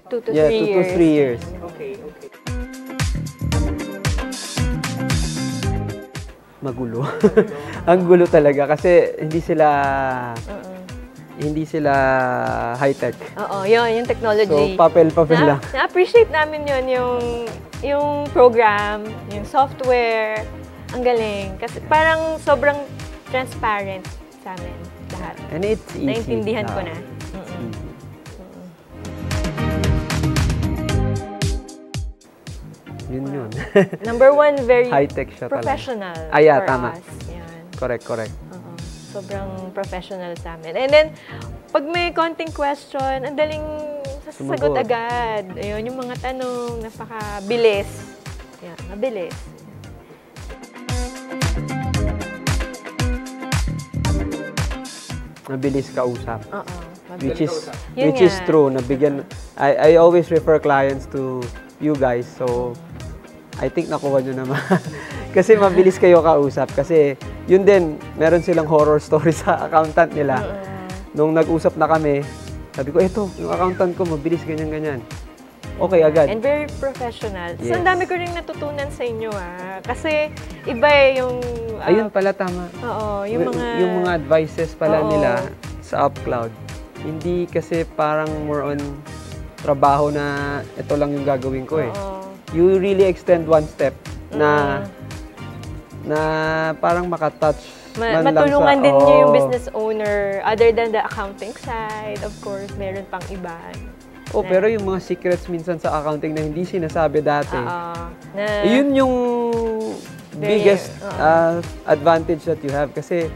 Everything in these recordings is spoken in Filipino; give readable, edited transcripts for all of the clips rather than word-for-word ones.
2 to 3 Yeah, 2 years. to 3 years. Okay, okay. Magulo. Ang gulo talaga kasi hindi sila high-tech. Oo, yun, yung technology. So, papel-papel lang. Na-appreciate namin yun, yung program, yung software. Ang galing. Kasi parang sobrang transparent sa amin lahat. And it's easy. Naintindihan ko na. Yun. Number one, very High-tech siya talaga. professional Yeah, for tama. us. Yan. Correct. Sobrang professional sa amin. And then, pag may konting question, ang daling sasagot Sumagot. agad. Ayun, yung mga tanong, napakabilis. Yan, mabilis. Mabilis kausap. Oo, Which mabilis. is Yun which is nga. true. I always refer clients to you guys. So, I think nakuha nyo naman. Kasi mabilis kayo kausap. Kasi, yun din, meron silang horror story sa accountant nila. Nung nag-usap na kami, sabi ko, eto, yung accountant ko, mabilis, ganyan-ganyan. Okay, agad. And very professional. So, Yes. ang dami ko rin natutunan sa inyo, Kasi, iba yung... Ayun pala, tama. Oo, yung mga... Yung mga advices pala Oo. nila sa UpCloud, hindi kasi parang more on trabaho na ito lang yung gagawin ko eh. Oo. You really extend one step na parang makatouch man lang Matulungan sa... din niyo yung Oo. business owner. Other than the accounting side, of course, meron pang iba. Oh, pero yung mga secrets minsan sa accounting na hindi sinasabi dati, yun yung Very, biggest advantage that you have kasi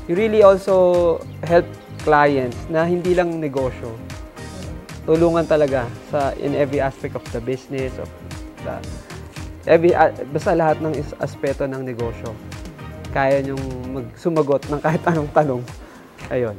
you really also help clients na hindi lang negosyo. Tulungan talaga in every aspect of the business, of the basta lahat ng aspeto ng negosyo. Kaya niyong sumagot ng kahit anong tanong. Ayun.